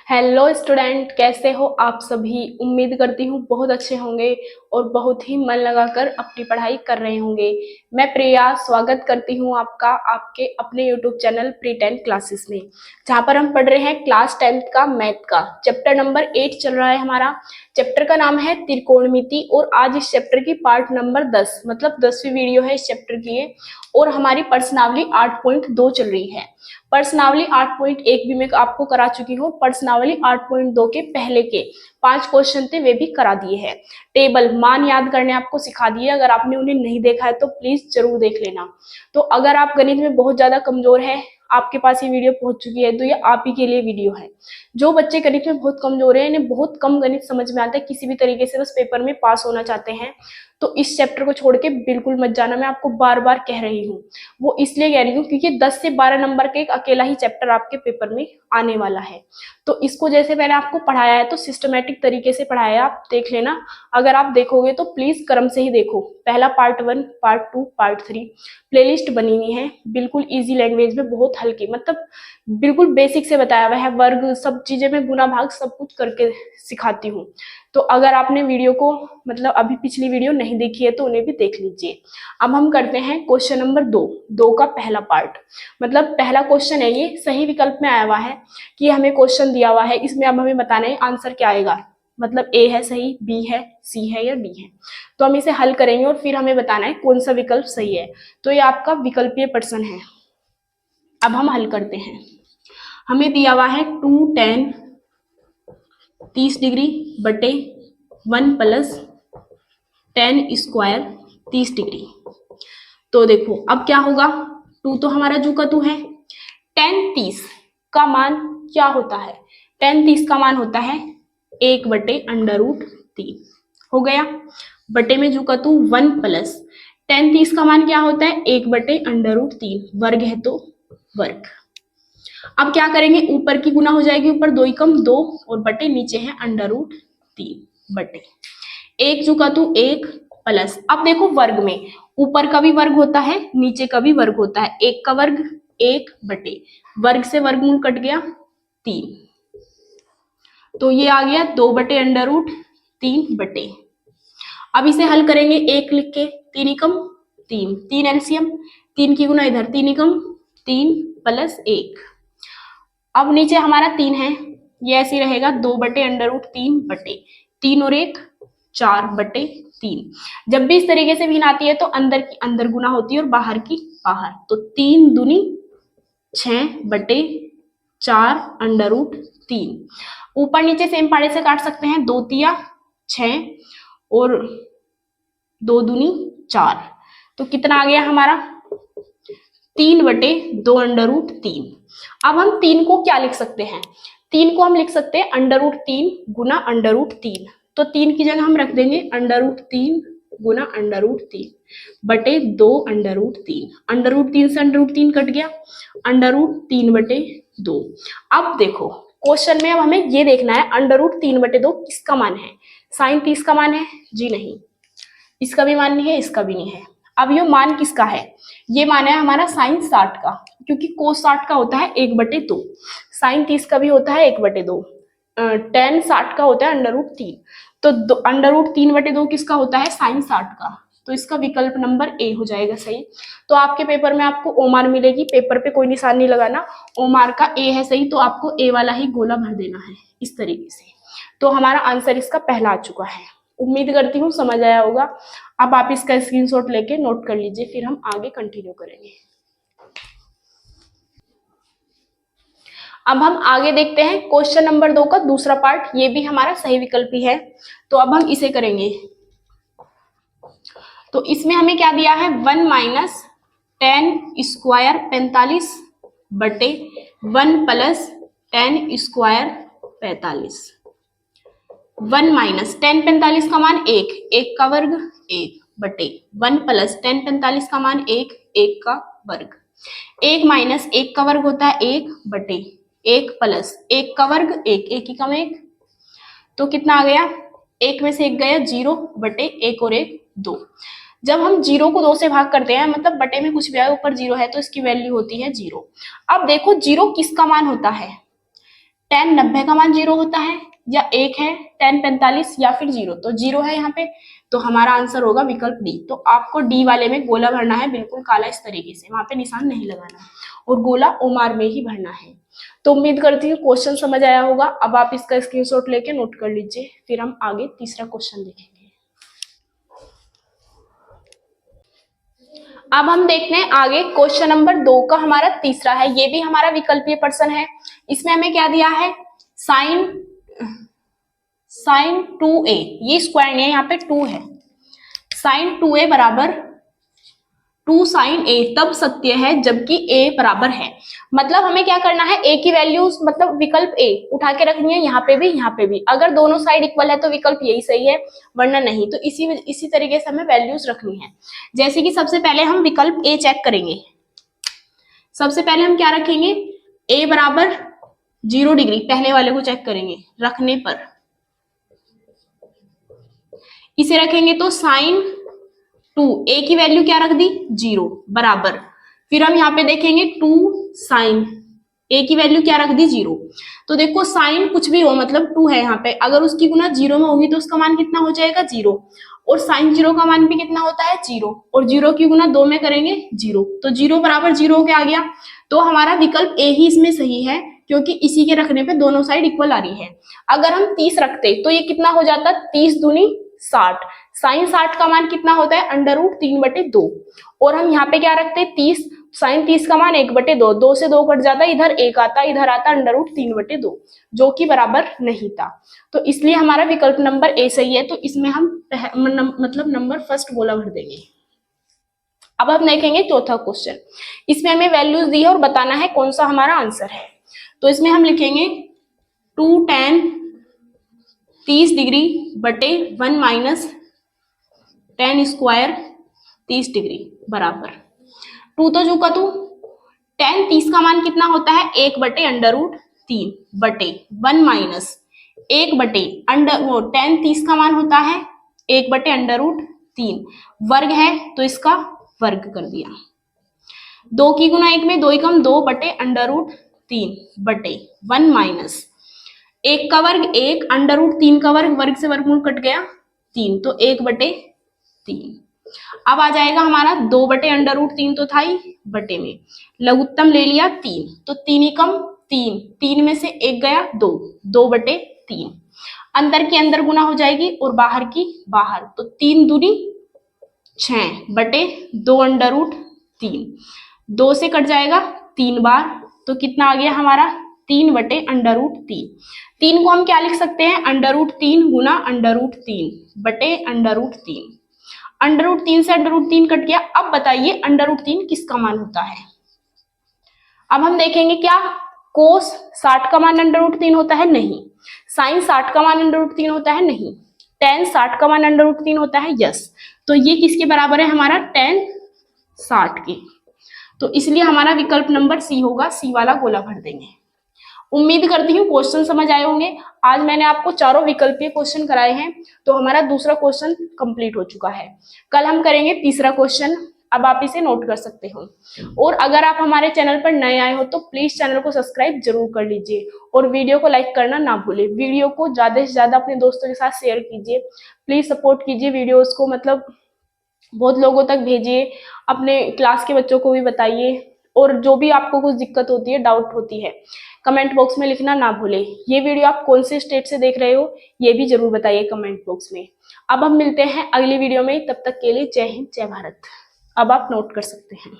Hello student, कैसे हो आप सभी। उम्मीद करती हूँ बहुत अच्छे होंगे और बहुत ही मन लगाकर अपनी पढ़ाई कर रहे होंगे। मैं प्रिया स्वागत करती हूँ आपका आपके अपने यूट्यूब चैनल प्री 10 क्लासेस में, जहाँ पर हम पढ़ रहे हैं क्लास 10th का मैथ का चैप्टर नंबर 8 चल रहा है। हमारा चैप्टर का नाम है त्रिकोणमिति और आज इस चैप्टर की पार्ट नंबर 10 मतलब 10वीं वीडियो है इस चैप्टर की ये। और हमारी प्रश्नावली 8.2 चल रही है। प्रश्नावली 8.1 भी मैं आपको करा चुकी हूँ। प्रश्नावली 8.2 के पहले के 5 क्वेश्चन थे वे भी करा दिए हैं। टेबल मान याद करने आपको सिखा दिए, अगर आपने उन्हें नहीं देखा है तो प्लीज जरूर देख लेना। तो अगर आप गणित में बहुत ज्यादा कमजोर है, आपके पास ये वीडियो पहुंच चुकी है, तो ये आप ही के लिए वीडियो है। जो बच्चे गणित में बहुत कमजोर है, इन्हें बहुत कम गणित समझ में आता है, किसी भी तरीके से बस पेपर में पास होना चाहते हैं, तो इस चैप्टर को छोड़ के बिल्कुल मत जाना। मैं आपको बार बार कह रही हूँ, वो इसलिए कह रही हूँ क्योंकि 10 से 12 नंबर के एक अकेला ही चैप्टर आपके पेपर में आने वाला है। तो इसको जैसे मैंने आपको पढ़ाया है तो सिस्टमेटिक तरीके से पढ़ाया है, आप देख लेना। अगर आप देखोगे तो प्लीज क्रम से ही देखो, पहला पार्ट 1, पार्ट 2, पार्ट 3 प्लेलिस्ट बनी हुई है, बिल्कुल इजी लैंग्वेज में, बहुत हल्की, मतलब बिल्कुल बेसिक से बताया हुआ है। वर्ग सब चीजें मैं गुना भाग सब कुछ करके सिखाती हूँ। तो अगर आपने वीडियो को मतलब अभी पिछली वीडियो नहीं देखी है तो उन्हें भी देख लीजिए। अब हम करते हैं क्वेश्चन नंबर 2 का पहला पार्ट, मतलब पहला क्वेश्चन है ये, सही विकल्प में आया हुआ है कि हमें क्वेश्चन दिया हुआ है, इसमें अब हमें बताना है आंसर क्या आएगा, मतलब ए है सही, बी है, सी है या डी है। तो हम इसे हल करेंगे और फिर हमें बताना है कौन सा विकल्प सही है। तो ये आपका विकल्पीय प्रश्न है। अब हम हल करते हैं। हमें दिया हुआ है 2 tan 30 डिग्री बटे 1 प्लस tan स्क्वायर 30 डिग्री। तो देखो अब क्या होगा, 2 तो हमारा जू का 2 है, tan 30 का मान क्या होता है, tan 30 का मान होता है 1 बटे √3 हो गया, बटे में जू का 2 1 प्लस tan 30 का मान क्या होता है 1 बटे √3, वर्ग है तो वर्ग। अब क्या करेंगे, ऊपर की गुना हो जाएगी, ऊपर 2 कम 2 और बटे नीचे है √3 बटे 1 चुका तू 1 प्लस, अब देखो वर्ग में ऊपर का भी वर्ग होता है नीचे का भी वर्ग होता है, 1 का वर्ग 1 बटे वर्ग से वर्गमूल कट गया 3, तो ये आ गया 2 बटे √3 बटे। अब इसे हल करेंगे 1 लिख के, 3 एकम 3, 3 एलसीएम, 3 की गुना इधर 3 एकम 3 प्लस 1। अब नीचे हमारा 3 है, ये ऐसे रहेगा 2 बटे √3 बटे 3 और 1 4 बटे 3। जब भी इस तरीके से भिन्न आती है तो अंदर की अंदर गुना होती है और बाहर की बाहर, तो 3 दूनी 6 बटे 4 √3। ऊपर नीचे सेम पाड़े से काट सकते हैं, 2 तिया 6 और 2 दूनी 4, तो कितना आ गया हमारा 3 बटे 2 √3। अब हम 3 को क्या लिख सकते हैं, 3 को हम लिख सकते हैं √3 गुना √3, तो 3 की जगह हम रख देंगे √3 गुना √3 बटे 2 √3, √3 से √3 कट गया, √3 बटे 2। अब देखो क्वेश्चन में अब हमें ये देखना है √3 बटे 2 किसका मान है, sin 30 का मान है जी नहीं, इसका भी मान नहीं है, इसका भी नहीं है। अब ये मान किसका है, ये मान है हमारा sin 60 का, क्योंकि cos 60 का होता है 1 बटे 2, sin 30 का भी होता है 1 बटे 2, tan 60 का होता है √3, तो √3 बटे 2 किसका होता है sin 60 का, तो इसका विकल्प नंबर ए हो जाएगा सही। तो आपके पेपर में आपको ओ मार मिलेगी, पेपर पे कोई निशान नहीं लगाना, ओ मार का ए है सही, तो आपको ए वाला ही गोला भर देना है इस तरीके से। तो हमारा आंसर इसका पहला आ चुका है, उम्मीद करती हूँ समझ आया होगा। अब आप इसका स्क्रीनशॉट लेके नोट कर लीजिए, फिर हम आगे कंटिन्यू करेंगे। अब हम आगे देखते हैं क्वेश्चन नंबर 2 का दूसरा पार्ट, ये भी हमारा सही विकल्प ही है, तो अब हम इसे करेंगे। तो इसमें हमें क्या दिया है 1 माइनस tan स्क्वायर 45 बटे 1 plus tan square 45, 1 minus tan 45 का मान 1, 1 का वर्ग 1 बटे 1 प्लस tan 45 का मान 1, 1 का वर्ग, 1 माइनस 1 का वर्ग होता है 1 बटे 1 प्लस 1 का वर्ग 1, 1 ही कम 1, तो कितना आ गया, 1 में से 1 गया 0 बटे 1 और 1 2। जब हम 0 को 2 से भाग करते हैं, मतलब बटे में कुछ भी आए ऊपर 0 है तो इसकी वैल्यू होती है 0। अब देखो 0 किसका मान होता है, tan 90 का मान 0 होता है या 1 है, tan 45 या फिर 0, तो 0 है यहाँ पे, तो हमारा आंसर होगा विकल्प डी। तो आपको डी वाले में गोला भरना है बिल्कुल काला इस तरीके से, वहां पे निशान नहीं लगाना और गोला ओमार में ही भरना है। तो उम्मीद करती हूँ क्वेश्चन समझ आया होगा। अब आप इसका स्क्रीनशॉट लेके नोट कर लीजिए, फिर हम आगे तीसरा क्वेश्चन देखेंगे। अब हम देखते हैं आगे क्वेश्चन नंबर 2 का हमारा तीसरा है, ये भी हमारा विकल्पीय प्रश्न है। इसमें हमें क्या दिया है, साइन 2a, ये स्क्वायर नहीं है, यहाँ पे 2 है, साइन 2a बराबर 2 साइन a तब सत्य है जबकि a बराबर है। मतलब हमें क्या करना है, a की वैल्यूज मतलब विकल्प a उठा के रखनी है, यहाँ पे भी। अगर दोनों साइड इक्वल है तो विकल्प यही सही है, वरना नहीं। तो इसी तरीके से हमें वैल्यूज रखनी है। जैसे कि सबसे पहले हम विकल्प a चेक करेंगे। सबसे पहले हम क्या रखेंगे, a बराबर 0 डिग्री, पहले वाले को चेक करेंगे, रखने पर इसे रखेंगे तो साइन 2, a की वैल्यू क्या रख दी 0 बराबर, फिर हम यहाँ पे देखेंगे 2 साइन, a की वैल्यू क्या रख दी 0। तो देखो साइन कुछ भी हो मतलब 2 है यहाँ पे, अगर उसकी गुना 0 में होगी तो उसका मान कितना हो जाएगा 0, और साइन 0 का मान भी कितना होता है 0, और 0 की गुना 2 में करेंगे 0, तो 0 बराबर 0 क्या आ गया। तो हमारा विकल्प ए ही इसमें सही है, क्योंकि इसी के रखने पे दोनों साइड इक्वल आ रही है। अगर हम 30 रखते तो ये कितना हो जाता, 30 दूनी 60, साइन 60 का मान कितना होता है √3/2, और हम यहाँ पे क्या रखते 30, साइन 30 का मान 1/2, 2 से 2 कट जाता, इधर 1 आता, इधर आता √3/2, जो कि बराबर नहीं था। तो इसलिए हमारा विकल्प नंबर ए सही है। तो इसमें हम मतलब नंबर फर्स्ट गोला भर देंगे। अब हम देखेंगे चौथा क्वेश्चन। इसमें हमें वैल्यूज दी है और बताना है कौन सा हमारा आंसर है। तो इसमें हम लिखेंगे 2 tan 30 डिग्री बटे 1 माइनस tan स्क्वायर 30 डिग्री बराबर 2 तो जो का 2, tan 30 का मान कितना होता है 1/√3 बटे 1 माइनस 1 tan 30 का मान होता है 1/√3, वर्ग है तो इसका वर्ग कर दिया, 2 की गुना 1 में 2 एकम 2/√3 बटे 1 माइनस 1 का वर्ग 1, √3 का वर्ग से वर्गमूल कट गया 3, तो 1/3। अब आ जाएगा हमारा 2/√3 तो था ही, बटे में लघुत्तम ले लिया 3, तो 3 एकम 3, 3 में से 1 गया 2, 2/3, अंदर की अंदर गुना हो जाएगी और बाहर की बाहर, तो 3 दूनी 6/2√3, 2 से कट जाएगा 3 बार, तो कितना आ गया हमारा 3/√3। 3 को हम क्या लिख सकते हैं √3 गुना √3 बटे √3, √3 से √3 कट गया। अब बताइए √3 किसका मान होता है। अब हम देखेंगे क्या कोस 60 का मान √3 होता है, नहीं। साइन 60 का मान √3 होता है, नहीं। tan 60 का मान √3 होता है, यस। तो ये किसके बराबर है हमारा tan 60 के, तो इसलिए हमारा विकल्प नंबर सी होगा, सी वाला गोला भर देंगे। उम्मीद करती हूँ क्वेश्चन समझ आए होंगे। आज मैंने आपको चारों विकल्पीय क्वेश्चन कराए हैं, तो हमारा दूसरा क्वेश्चन कंप्लीट हो चुका है। कल हम करेंगे तीसरा क्वेश्चन, अब आप इसे नोट कर सकते हो। और अगर आप हमारे चैनल पर नए आए हो तो प्लीज चैनल को सब्सक्राइब जरूर कर लीजिए और वीडियो को लाइक करना ना भूले। वीडियो को ज्यादा से ज्यादा अपने दोस्तों के साथ शेयर कीजिए, प्लीज सपोर्ट कीजिए वीडियोस को, मतलब बहुत लोगों तक भेजिए, अपने क्लास के बच्चों को भी बताइए। और जो भी आपको कुछ दिक्कत होती है, डाउट होती है, कमेंट बॉक्स में लिखना ना भूले। ये वीडियो आप कौन से स्टेट से देख रहे हो ये भी जरूर बताइए कमेंट बॉक्स में। अब हम मिलते हैं अगली वीडियो में, तब तक के लिए जय हिंद जय भारत। अब आप नोट कर सकते हैं।